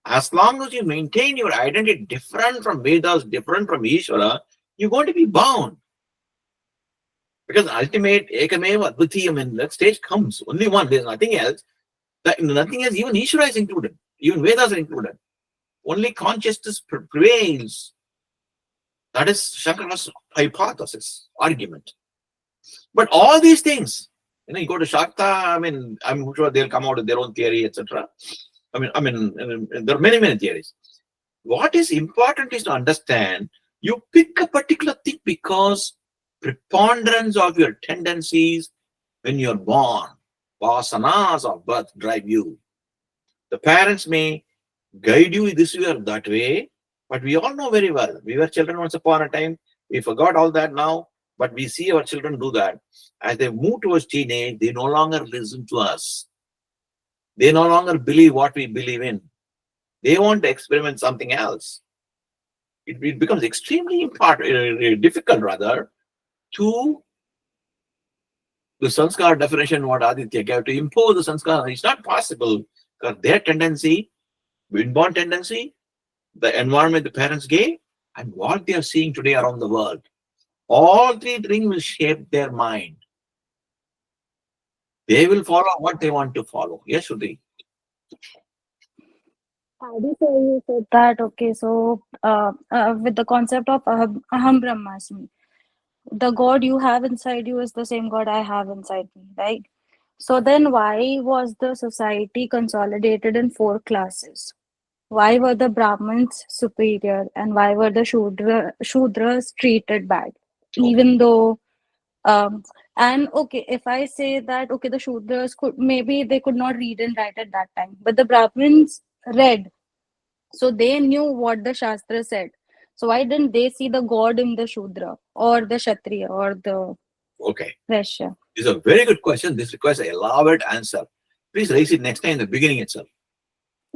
as long as you maintain your identity different from Vedas, different from Ishvara, you're going to be bound. Because ultimate Ekameva Advitiyam, when that stage comes, only one, there's nothing else. Nothing else, even Ishvara is included, even Vedas are included. Only consciousness prevails. That is Shankara's hypothesis, argument. But all these things, you go to Shakta, I'm sure they'll come out with their own theory, etc. There are many theories. What is important is to understand, you pick a particular thing because preponderance of your tendencies when you're born, vasanas of birth drive you. The parents may guide you this way or that way, but we all know very well. We were children once upon a time. We forgot all that now, but we see our children do that. As they move towards teenage, they no longer listen to us. They no longer believe what we believe in. They want to experiment something else. It becomes extremely difficult, rather, to the sanskar definition what Aditya gave, to impose the sanskar. It's not possible because their tendency, inborn tendency, the environment the parents gave, and what they are seeing today around the world. All three things will shape their mind. They will follow what they want to follow. Yes, Shruti. Adi, so you said that, okay, so with the concept of Aham Brahmasmi, the God you have inside you is the same God I have inside me, right? So then why was the society consolidated in 4 classes? why were the Brahmins superior and why were the Shudras treated bad? Even though, um, and okay, if I say that, okay, the Shudras maybe they could not read and write at that time, but the Brahmins read, so they knew what the Shastra said. So why didn't they see the god in the Shudra or the Kshatriya or the Okay. Vaishya? This is a very good question. This requires an elaborate answer. Please raise it next time in the beginning itself.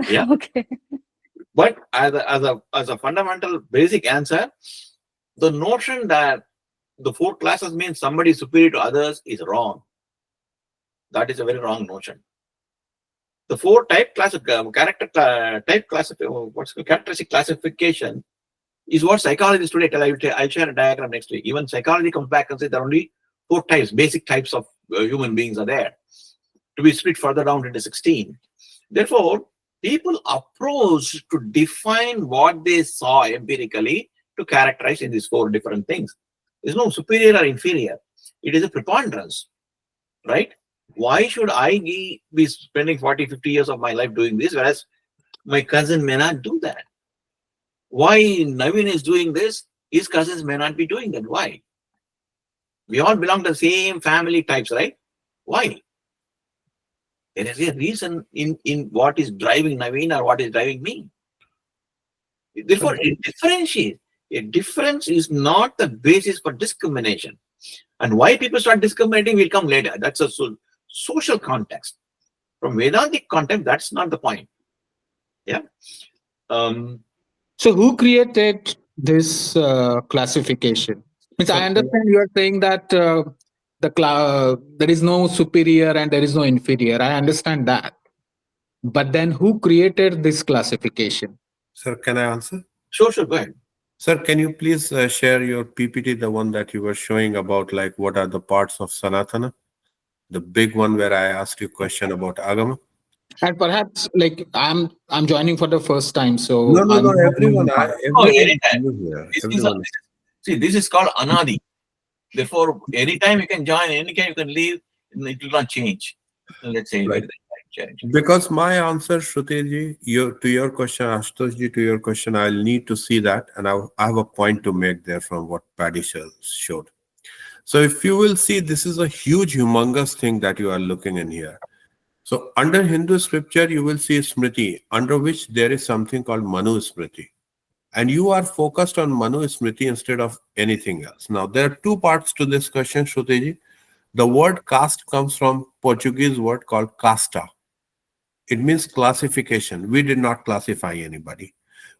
Yeah. Okay. But as a fundamental basic answer, the notion that the four classes means somebody is superior to others is wrong. That is a very wrong notion. The four type characteristic classification is what psychologists today tell. I'll share a diagram next week. Even psychology comes back and says there are only four types, basic types of human beings are there, to be split further down into 16. Therefore, people approach to define what they saw empirically to characterize in these four different things. There's no superior or inferior. It is a preponderance, right? Why should I be spending 40, 50 years of my life doing this, whereas my cousin may not do that? Why Naveen is doing this, his cousins may not be doing that. Why? We all belong to the same family types, right? Why? There is a reason in what is driving Naveen or what is driving me. Therefore, it differentiates. A difference is not the basis for discrimination. And why people start discriminating will come later. That's a social context. From Vedantic context, that's not the point. Yeah. So who created this classification? Means I understand you are saying that there is no superior and there is no inferior. I understand that. But then who created this classification? Sir, can I answer? Sure, go ahead. Sir, can you please share your PPT, the one that you were showing about like what are the parts of Sanatana? The big one where I asked you a question about Agama. And perhaps like I'm joining for the first time, so No, everyone. Anytime. This is called Anadi. Therefore, anytime you can join, anytime you can leave, it will not change. Let's say. Right. Because my answer, Shruti ji, to your question, Ashutosh ji, to your question, I'll need to see that, and I have a point to make there from what Paddy showed. So if you will see, this is a huge, humongous thing that you are looking in here. So under Hindu scripture, you will see Smriti, under which there is something called Manu Smriti. And you are focused on Manu Smriti instead of anything else. Now, there are two parts to this question, Shruti ji. The word caste comes from Portuguese word called casta. It means classification. We did not classify anybody.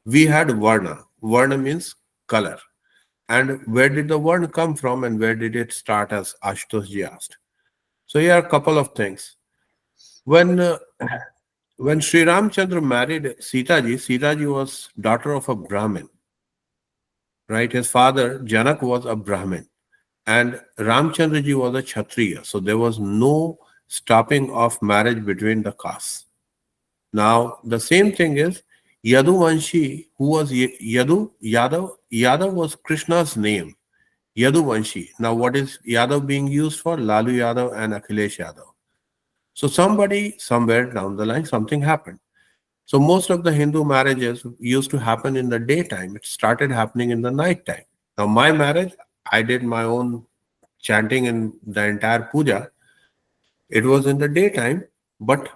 We had Varna. Varna means color. And where did the word come from and where did it start, as Ashutosh ji asked? So here are a couple of things. When Sri Ramchandra married Sita ji was daughter of a Brahmin. Right? His father, Janak, was a Brahmin. And Ramchandra ji was a Kshatriya. So there was no stopping of marriage between the castes. Now, the same thing is Yaduvanshi, who was Yadav was Krishna's name. Yaduvanshi. Now, what is Yadav being used for? Lalu Yadav and Akhilesh Yadav. So somebody, somewhere down the line, something happened. So most of the Hindu marriages used to happen in the daytime. It started happening in the nighttime. Now, my marriage, I did my own chanting in the entire puja. It was in the daytime, but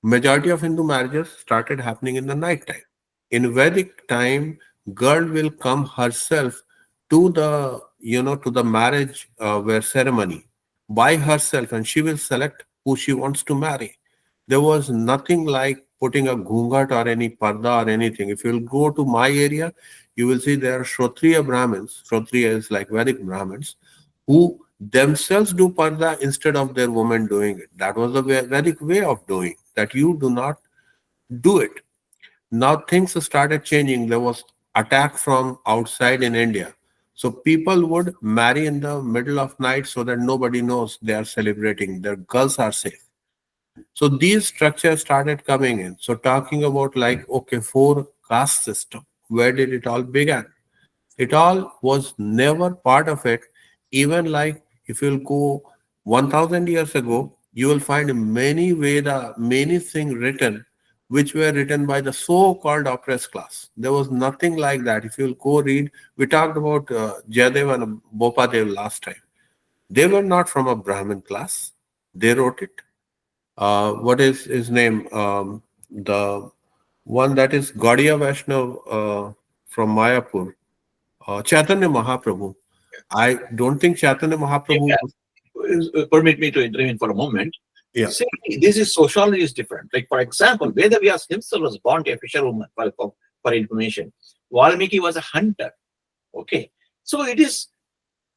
majority of Hindu marriages started happening in the night time. In Vedic time, girl will come herself to the marriage ceremony by herself, and she will select who she wants to marry. There was nothing like putting a ghungat or any parda or anything. If you'll go to my area, you will see there are Shrotriya Brahmins. Shrotriya is like Vedic Brahmins who themselves do parda instead of their women doing it. That was the Vedic way of doing, that you do not do it. Now things started changing. There was attack from outside in India. So people would marry in the middle of night so that nobody knows they are celebrating. Their girls are safe. So these structures started coming in. So talking about like, okay, 4 caste system, where did it all begin? It all was never part of it. Even like if you'll go 1000 years ago, you will find many Veda, many things written which were written by the so-called oppressed class. There was nothing like that. If you'll go read, we talked about Jayadev and Bopadev last time. They were not from a Brahmin class. They wrote it. What is his name? The one that is Gaudiya Vaishnav from Mayapur, Chaitanya Mahaprabhu. I don't think Chaitanya Mahaprabhu. Permit me to intervene for a moment. Yeah. See, this is sociology is different. Like, for example, Vedavyas himself was born to a fisherwoman for information. Valmiki was a hunter. Okay. So it is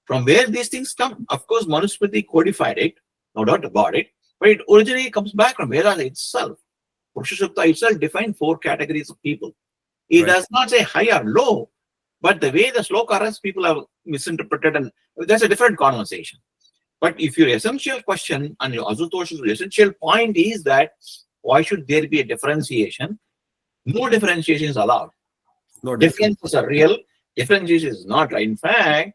from where these things come. Of course, Manusmriti codified it, no doubt about it, but it originally comes back from Vedas itself. Purusha Sukta itself defined 4 categories of people. It does not say high or low, but the way the slokas people have misinterpreted, and that's a different conversation. But if your essential question and your Asutosha's essential point is that why should there be a differentiation? No differentiation is allowed. No Differences are real. Differentiation is not right. In fact,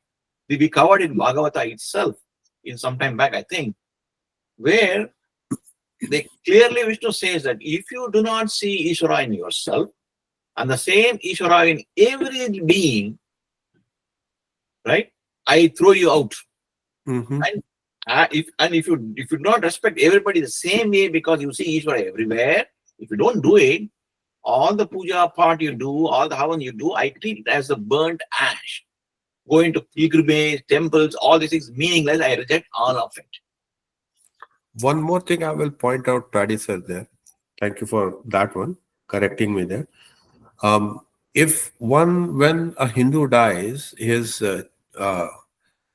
we covered in Bhagavata itself in some time back, I think, where they clearly Vishnu says that if you do not see Ishvara in yourself and the same Ishvara in every being, right, I throw you out. And if you do not respect everybody the same way because you see Ishvara everywhere, if you don't do it, all the puja part you do, all the havan you do, I treat it as a burnt ash. Going to pilgrimage, temples, all these things meaningless. I reject all of it. One more thing I will point out, Paddy sir, there. Thank you for that one, correcting me there. When a Hindu dies, his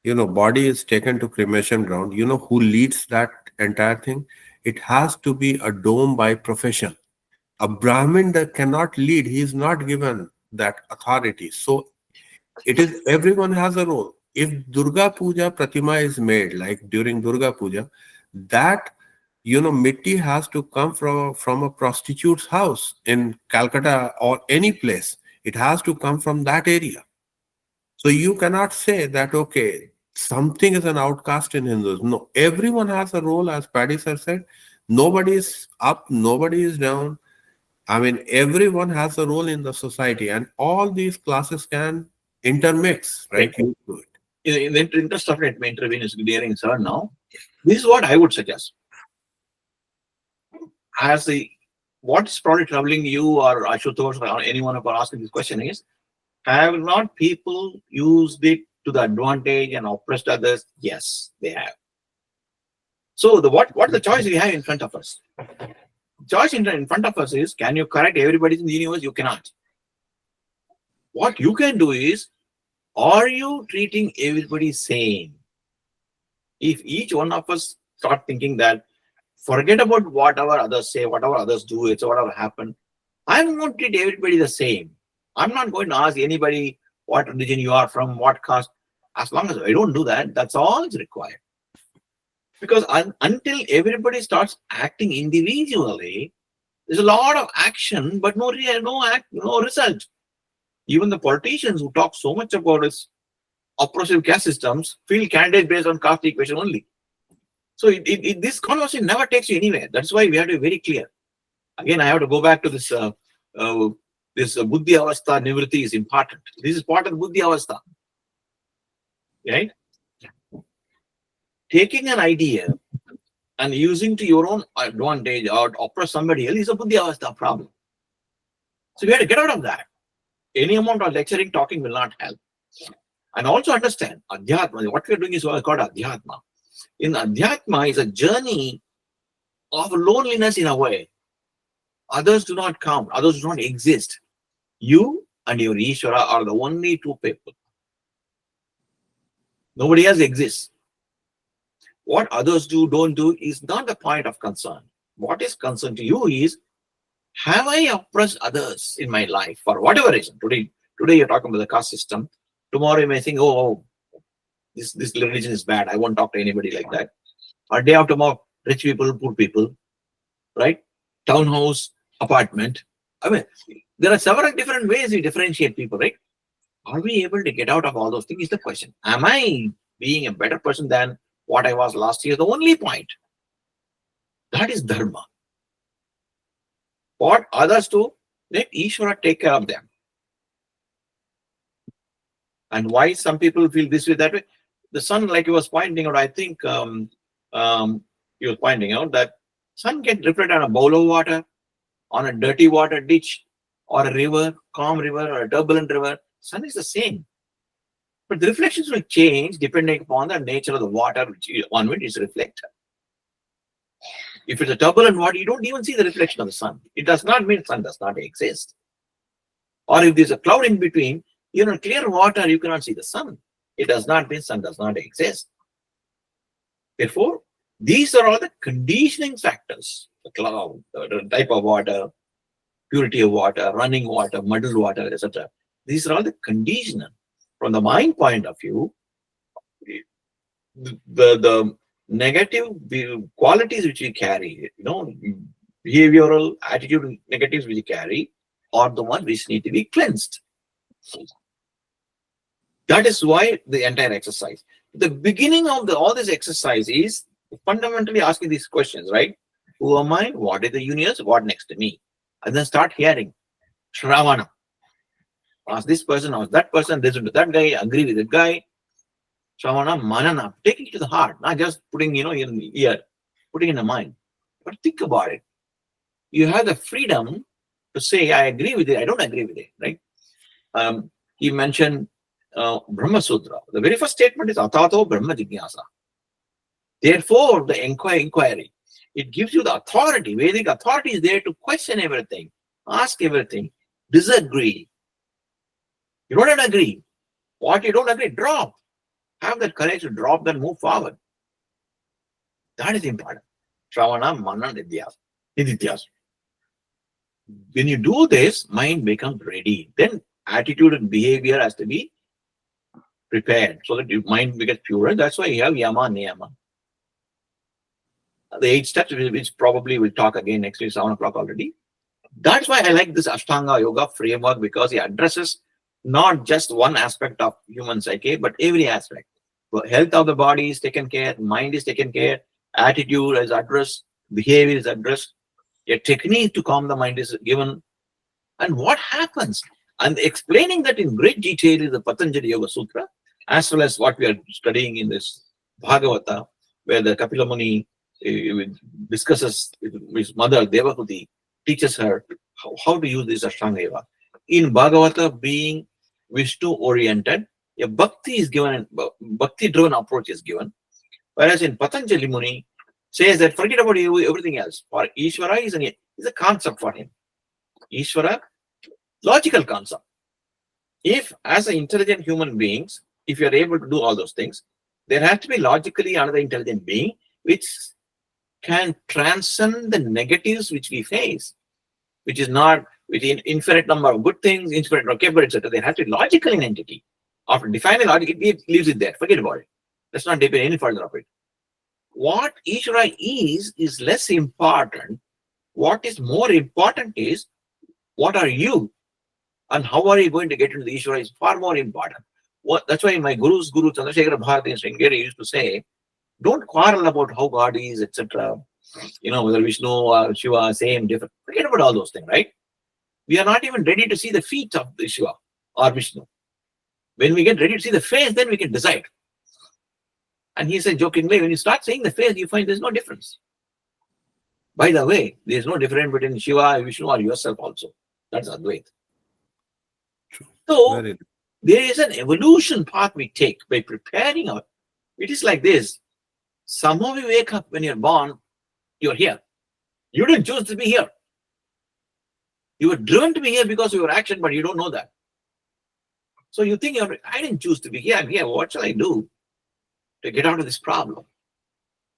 body is taken to cremation ground. You know who leads that entire thing? It has to be a dome by profession. A Brahmin that cannot lead, he is not given that authority. So it is everyone has a role. If Durga Puja Pratima is made, like during Durga Puja, that mitti has to come from a prostitute's house in Calcutta or any place. It has to come from that area. So you cannot say that, okay, something is an outcast in Hindus. No, everyone has a role, as Paddy sir said. Nobody is up, nobody is down. I mean, everyone has a role in the society, and all these classes can intermix, right? In the interest of it, my intervene is clearing, sir. Now, this is what I would suggest. What's probably troubling you or Ashutosh or anyone who are asking this question is, have not people used it to the advantage and oppressed others? Yes, they have. So what the choice we have in front of us? Choice in front of us is, can you correct everybody in the universe? You cannot. What you can do is, are you treating everybody same? If each one of us start thinking that, forget about whatever others say, whatever others do, it's whatever happened, I'm going to treat everybody the same. I'm not going to ask anybody what religion you are from, what caste. As long as I don't do that, that's all is required. Because until everybody starts acting individually, there's a lot of action, but no result. Even the politicians who talk so much about this oppressive caste systems feel candidates based on caste equation only. So this conversation never takes you anywhere. That's why we have to be very clear. Again, I have to go back to this buddhi avastha nivritti is important. This is part of the buddhi avastha. Right? Taking an idea and using to your own advantage or oppress somebody else is a buddhi avastha problem. So we have to get out of that. Any amount of lecturing, talking will not help. And also understand, Adhyatma, what we are doing is called Adhyatma. In Adhyatma is a journey of loneliness in a way. Others do not count, others do not exist. You and your Ishvara are the only two people. Nobody else exists. What others do, don't do is not the point of concern. What is concern to you is, have I oppressed others in my life for whatever reason? Today you're talking about the caste system. Tomorrow you may think, this religion is bad. I won't talk to anybody like that. Or day after tomorrow, rich people, poor people, right? Townhouse, apartment. I mean, there are several different ways we differentiate people, right? Are we able to get out of all those things is the question. Am I being a better person than what I was last year? The only point. That is Dharma. What others do, let Ishvara take care of them. And why some people feel this way, that way? The sun, like he was pointing out, I think he was pointing out that sun gets reflected on a bowl of water, on a dirty water ditch, or a river, calm river, or a turbulent river. Sun is the same. But the reflections will change depending upon the nature of the water on which it is reflected. If it's a turbulent water, you don't even see the reflection of the sun. It does not mean sun does not exist. Or if there's a cloud in between, clear water, you cannot see the sun. It does not mean sun does not exist. Therefore, these are all the conditioning factors. The cloud, the type of water, purity of water, running water, muddled water, etc. These are all the conditioner. From the mind point of view, the negative qualities which we carry, behavioral attitude negatives which we carry, are the ones which need to be cleansed. That is why the entire exercise. The beginning of all this exercise is fundamentally asking these questions, right? Who am I? What is the universe? What next to me? And then start hearing. Shravana. Ask this person, ask that person, listen to that guy, agree with that guy. Shravana, manana. Take it to the heart, not just putting, in the ear, putting in the mind. But think about it. You have the freedom to say, I agree with it, I don't agree with it, right? He mentioned Brahma Sutra. The very first statement is Atato Brahma Jignasa. Therefore, the inquiry, it gives you the authority. Vedic authority is there to question everything, ask everything, disagree. You don't agree. What you don't agree, drop. Have that courage to drop, then move forward. That is important. Shravana, Mana, Nidityas. When you do this, mind becomes ready. Then attitude and behavior has to be prepared so that your mind becomes purer. That's why you have Yama, Niyama. The 8 steps, which probably we'll talk again next week, 7 o'clock already. That's why I like this Ashtanga Yoga framework, because it addresses not just one aspect of human psyche, but every aspect. The health of the body is taken care, mind is taken care, attitude is addressed, behavior is addressed, a technique to calm the mind is given. And what happens? And explaining that in great detail is the Patanjali Yoga Sutra, as well as what we are studying in this Bhagavata, where the Kapila Muni discusses with his mother, Devahuti, teaches her how to use this Ashtanga Yoga. In Bhagavata, being Vishnu-oriented, a bhakti is given, bhakti-driven approach is given. Whereas in Patanjali Muni, says that forget about everything else. For Ishvara is a concept for him. Ishvara, logical concept. If, as an intelligent human beings, if you are able to do all those things, there has to be logically another intelligent being which can transcend the negatives which we face, which is not with an infinite number of good things, infinite number of capable, etc. There has to be logical an entity. After defining logic, it leaves it there. Forget about it. Let's not depend any further of it. What Ishvara is less important. What is more important is, what are you and how are you going to get into the Ishvara is far more important. That's why my Guru Chandrasekhara Bharati in Sringeri used to say, don't quarrel about how God is, etc. Whether Vishnu or Shiva, same, different. Forget about all those things, right? We are not even ready to see the feet of the Shiva or Vishnu. When we get ready to see the face, then we can decide. And he said jokingly, when you start seeing the face, you find there's no difference. By the way, there's no difference between Shiva, Vishnu, or yourself also. That's Advaita. So, there is an evolution path we take by preparing our. It is like this. Somehow we wake up when you're born, you're here. You didn't choose to be here. You were driven to be here because of your action, but you don't know that. So you think, I didn't choose to be here. I'm here. What shall I do to get out of this problem?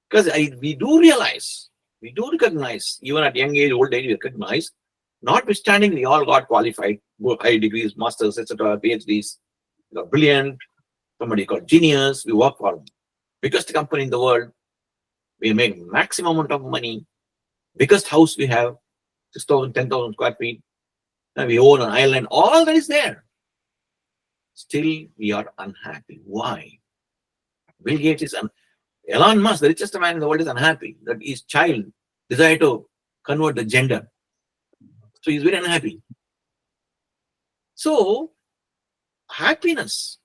Because we do realize, we do recognize, even at young age, old age, we recognize, notwithstanding we all got qualified, high degrees, masters, etc., PhDs, brilliant, somebody called genius, we work for biggest company in the world, we make maximum amount of money, biggest house we have, 6,000, 10,000 square feet, and we own an island, all that is there. Still, we are unhappy. Why? Bill Gates is Elon Musk, the richest man in the world, is unhappy that his child desired to convert the gender. So he's very unhappy. So happiness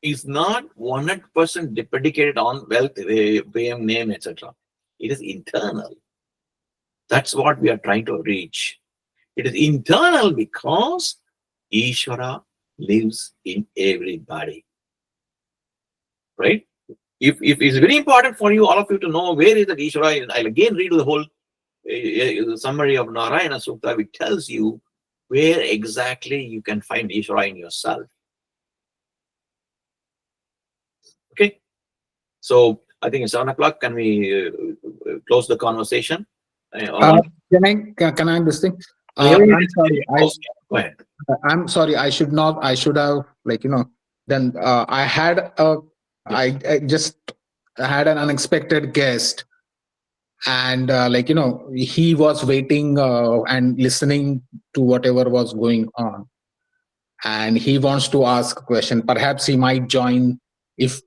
is not 100% predicated on wealth, fame, name, etc. It is internal. That's what we are trying to reach. It is internal because Ishvara lives in everybody. Right? If it's very important for you, all of you, to know where is that Ishvara, I'll again read the whole summary of Narayana Suta, which tells you where exactly you can find Ishvara in yourself. Okay, so I think it's 7 o'clock. Can we close the conversation? Can I this thing? I'm I'm sorry. Go ahead. I'm sorry. I should have, like, then I had I just had an unexpected guest, and he was waiting and listening to whatever was going on, and he wants to ask a question. Perhaps he might join, if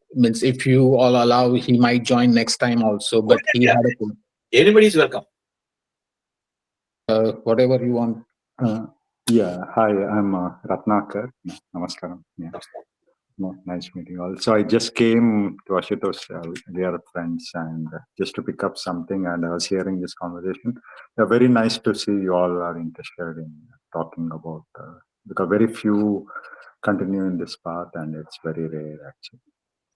you all allow, he might join next time also. But he had Anybody is welcome. Whatever you want. Yeah, hi, I'm Ratnakar. Namaskaram. Yeah. Nice meeting you all. So I just came to Ashutosh, we are friends, and just to pick up something, and I was hearing this conversation. Very nice to see you all are interested in talking about, because very few continue in this path, and it's very rare actually.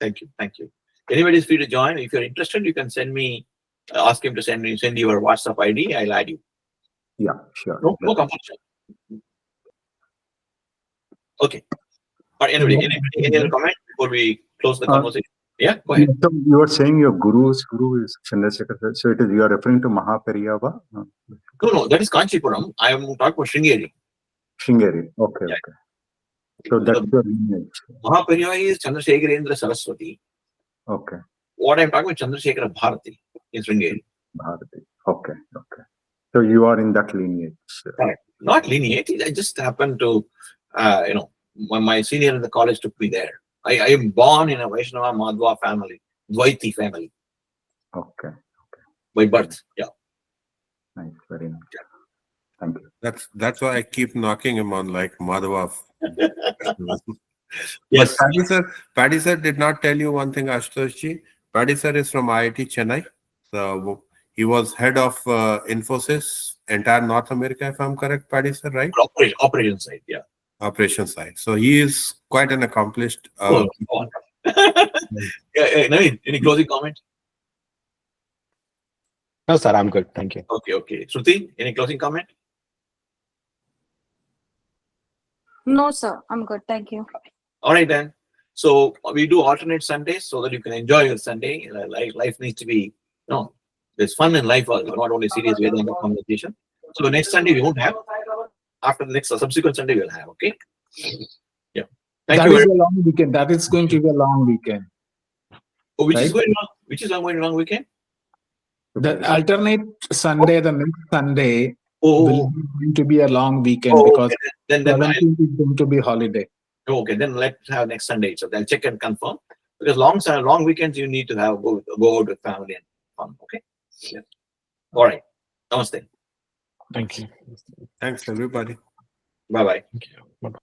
Thank you. Thank you. Anybody is free to join. If you're interested, you can send me, ask him to send your WhatsApp ID. I'll add you. Yeah, sure. No compulsion. Okay. Or anybody, any other comment before we close the conversation? Yeah, go ahead. So you are saying your guru is Chandrasekhar. So it is, you are referring to Mahaperiyava? No, that is Kanchipuram. I am talking about Sringeri. Sringeri. Okay, Yeah. okay. So that's your lineage. Mahaperiyava is Chandrasekharendra Saraswati. Okay. What I'm talking about, Chandrasekhara Bharati in Sringeri. Bharati. Okay, okay. So you are in that lineage. Correct. Not lineage. I just happened to, my senior in the college took me there. I am born in a Vaishnava Madhva family, Dvaiti family. Okay. By birth. Yeah. Nice. Very nice. Thank you. That's why I keep knocking him on, like Madhava. Yes. But Paddy sir did not tell you one thing, Ashutoshji. Paddy sir is from IIT Chennai. So he was head of Infosys, entire North America, if I'm correct, Paddy sir, right? Operation side, yeah. Operation side. So he is quite an accomplished. Yeah, Naveen, any closing comment? No, sir, I'm good. Thank you. Okay. Shruti, any closing comment? No, sir. I'm good. Thank you. All right, then. So we do alternate Sundays so that you can enjoy your Sunday. Life needs to be, there's fun in life, not only serious Vedanta conversation. So next Sunday we won't have. After the next subsequent Sunday we'll have. Okay. Yeah. Thank you. That is a long weekend. That is going to be a long weekend. Oh, which is right? going on? Which is going long weekend? The alternate Sunday, the next Sunday, will be going to be a long weekend because okay. Then 17th is going to be holiday. Okay, then let's have next Sunday. So they'll check and confirm. Because long weekends you need to have go out with family and fun. Okay. Yeah. All right. Namaste. Thank you. Thanks, everybody. Bye bye. Thank you. Bye-bye.